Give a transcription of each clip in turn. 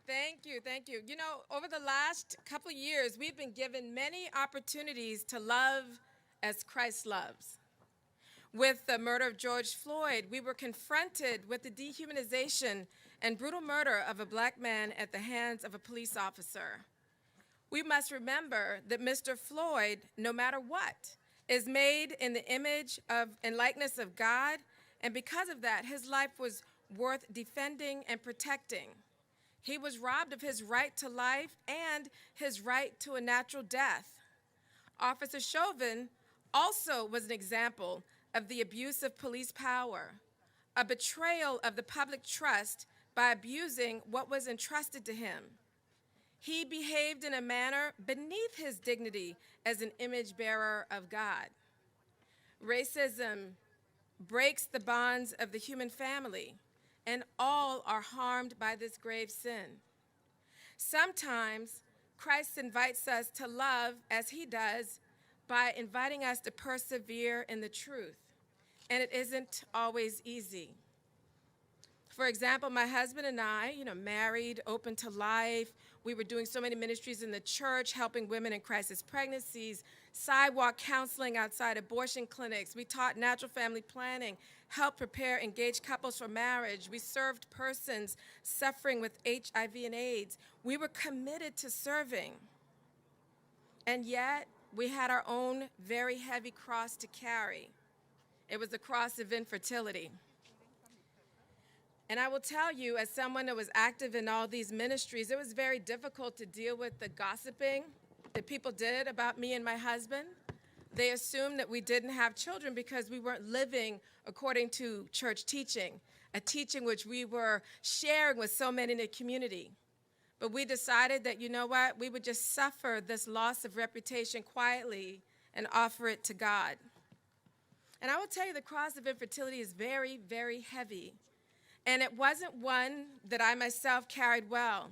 Thank you, thank you. You know, over the last couple of years, we've been given many opportunities to love as Christ loves. With the murder of George Floyd, we were confronted with the dehumanization and brutal murder of a black man at the hands of a police officer. We must remember that Mr. Floyd, no matter what, is made in the image of and likeness of God, and because of that, his life was worth defending and protecting. He was robbed of his right to life and his right to a natural death. Officer Chauvin also was an example of the abuse of police power, a betrayal of the public trust by abusing what was entrusted to him. He behaved in a manner beneath his dignity as an image bearer of God. Racism breaks the bonds of the human family, and all are harmed by this grave sin. Sometimes Christ invites us to love as he does by inviting us to persevere in the truth, and it isn't always easy. For example, my husband and I, married, open to life. We were doing so many ministries in the church, helping women in crisis pregnancies, sidewalk counseling outside abortion clinics. We taught natural family planning, helped prepare engaged couples for marriage. We served persons suffering with HIV and AIDS. We were committed to serving. And yet, we had our own very heavy cross to carry. It was the cross of infertility. And I will tell you, as someone that was active in all these ministries, it was very difficult to deal with the gossiping that people did about me and my husband. They assumed that we didn't have children because we weren't living according to church teaching, a teaching which we were sharing with so many in the community. But we decided that, you know what, we would just suffer this loss of reputation quietly and offer it to God. And I will tell you, the cross of infertility is very, very heavy. And it wasn't one that I myself carried well.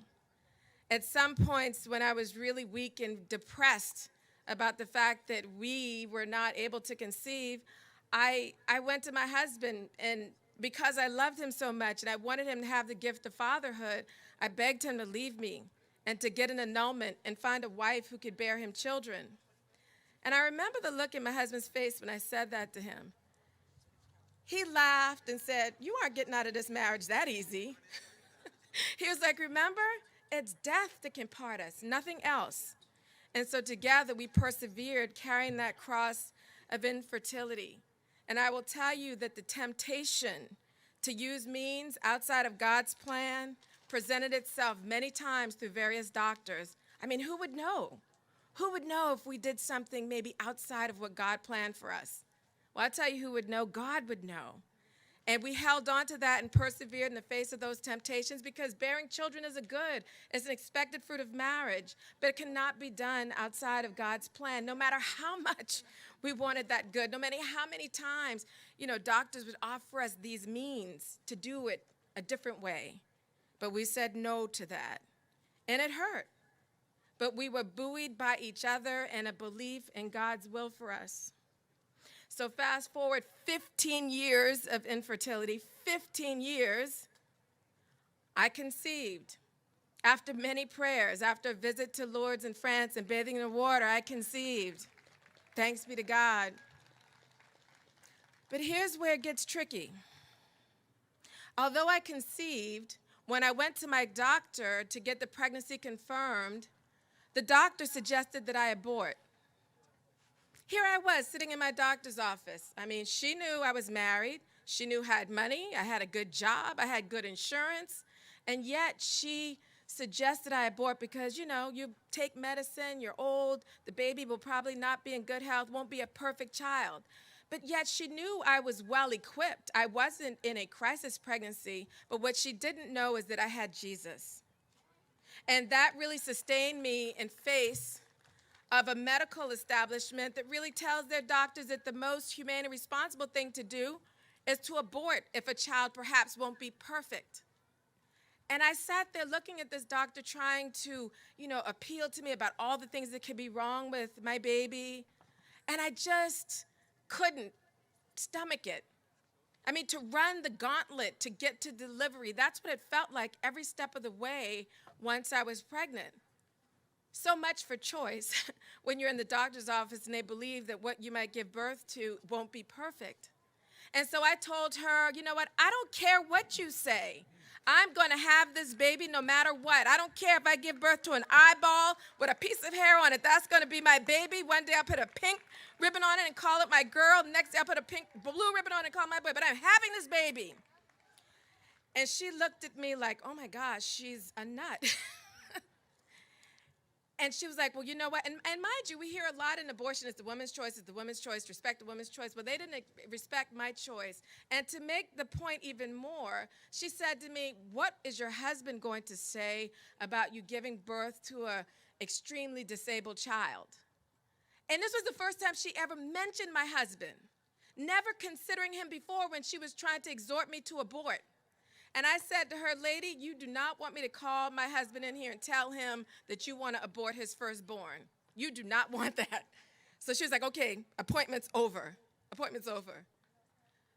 At some points when I was really weak and depressed about the fact that we were not able to conceive, I went to my husband, and because I loved him so much and I wanted him to have the gift of fatherhood, I begged him to leave me and to get an annulment and find a wife who could bear him children. And I remember the look in my husband's face when I said that to him. He laughed and said, "You aren't getting out of this marriage that easy." He was like, "Remember, it's death that can part us, nothing else." And so together we persevered, carrying that cross of infertility. And I will tell you that the temptation to use means outside of God's plan presented itself many times through various doctors. I mean, who would know? Who would know if we did something maybe outside of what God planned for us? Well, I'll tell you who would know. God would know. And we held on to that and persevered in the face of those temptations, because bearing children is a good. It's an expected fruit of marriage, but it cannot be done outside of God's plan, no matter how much we wanted that good, no matter how many times, doctors would offer us these means to do it a different way. But we said no to that, and it hurt. But we were buoyed by each other and a belief in God's will for us. So fast forward 15 years of infertility, 15 years, I conceived. After many prayers, after a visit to Lourdes in France and bathing in the water, I conceived. Thanks be to God. But here's where it gets tricky. Although I conceived, when I went to my doctor to get the pregnancy confirmed, the doctor suggested that I abort. Here I was sitting in my doctor's office. I mean, she knew I was married. She knew I had money. I had a good job. I had good insurance. And yet she suggested I abort because, you take medicine, you're old, the baby will probably not be in good health, won't be a perfect child. But yet she knew I was well equipped. I wasn't in a crisis pregnancy, but what she didn't know is that I had Jesus. And that really sustained me in face of a medical establishment that really tells their doctors that the most humane and responsible thing to do is to abort if a child perhaps won't be perfect. And I sat there looking at this doctor trying to, appeal to me about all the things that could be wrong with my baby, and I just couldn't stomach it. I mean, to run the gauntlet to get to delivery, that's what it felt like every step of the way once I was pregnant. So much for choice when you're in the doctor's office and they believe that what you might give birth to won't be perfect. And so I told her, you know what, I don't care what you say. I'm going to have this baby no matter what. I don't care if I give birth to an eyeball with a piece of hair on it. That's going to be my baby. One day I'll put a pink ribbon on it and call it my girl. The next day I'll put a blue ribbon on it and call it my boy. But I'm having this baby. And she looked at me like, oh my gosh, she's a nut. And she was like, well, you know what? And mind you, we hear a lot in abortion, it's the woman's choice, respect the woman's choice. Well, they didn't respect my choice. And to make the point even more, she said to me, what is your husband going to say about you giving birth to an extremely disabled child? And this was the first time she ever mentioned my husband, never considering him before when she was trying to exhort me to abort. And I said to her, lady, you do not want me to call my husband in here and tell him that you want to abort his firstborn. You do not want that. So she was like, okay, appointment's over. Appointment's over.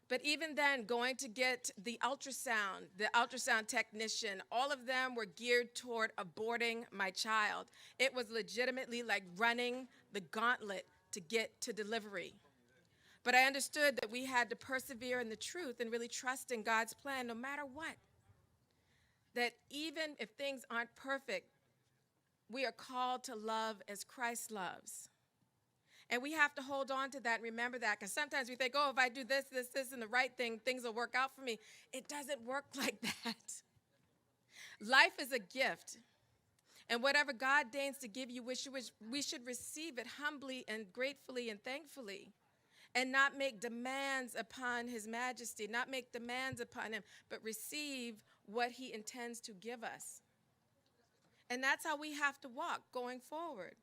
But even then, going to get the ultrasound technician, all of them were geared toward aborting my child. It was legitimately like running the gauntlet to get to delivery. But I understood that we had to persevere in the truth and really trust in God's plan no matter what. That even if things aren't perfect, we are called to love as Christ loves. And we have to hold on to that and remember that, because sometimes we think, oh, if I do this, and the right thing, things will work out for me. It doesn't work like that. Life is a gift. And whatever God deigns to give you, we should receive it humbly and gratefully and thankfully. And not make demands upon his majesty, not make demands upon him, but receive what he intends to give us. And that's how we have to walk going forward.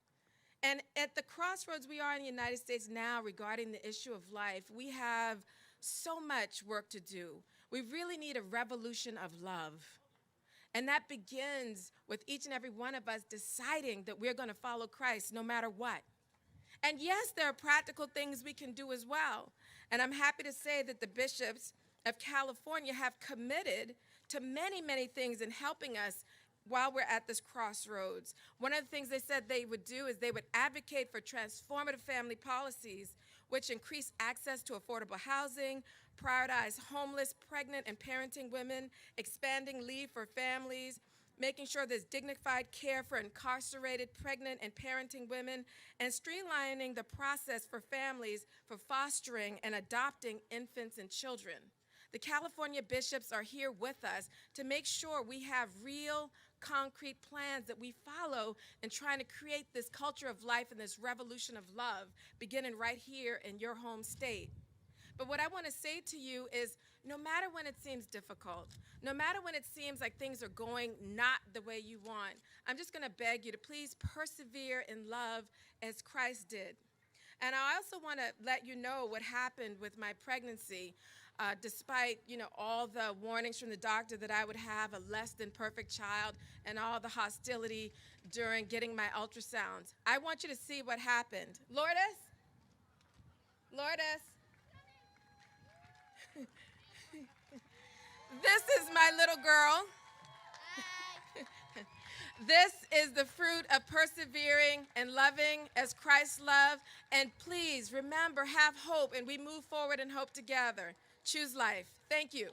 And at the crossroads we are in the United States now regarding the issue of life, we have so much work to do. We really need a revolution of love. And that begins with each and every one of us deciding that we're going to follow Christ no matter what. And yes, there are practical things we can do as well. And I'm happy to say that the bishops of California have committed to many, many things in helping us while we're at this crossroads. One of the things they said they would do is they would advocate for transformative family policies, which increase access to affordable housing, prioritize homeless, pregnant, and parenting women, expanding leave for families, making sure there's dignified care for incarcerated, pregnant, and parenting women, and streamlining the process for families for fostering and adopting infants and children. The California bishops are here with us to make sure we have real, concrete plans that we follow in trying to create this culture of life and this revolution of love, beginning right here in your home state. But what I want to say to you is, no matter when it seems difficult, no matter when it seems like things are going not the way you want, I'm just going to beg you to please persevere in love as Christ did. And I also want to let you know what happened with my pregnancy. Despite, all the warnings from the doctor that I would have a less than perfect child and all the hostility during getting my ultrasounds. I want you to see what happened. Lourdes? This is my little girl. This is the fruit of persevering and loving as Christ loved. And please remember, have hope, and we move forward in hope together. Choose life. Thank you.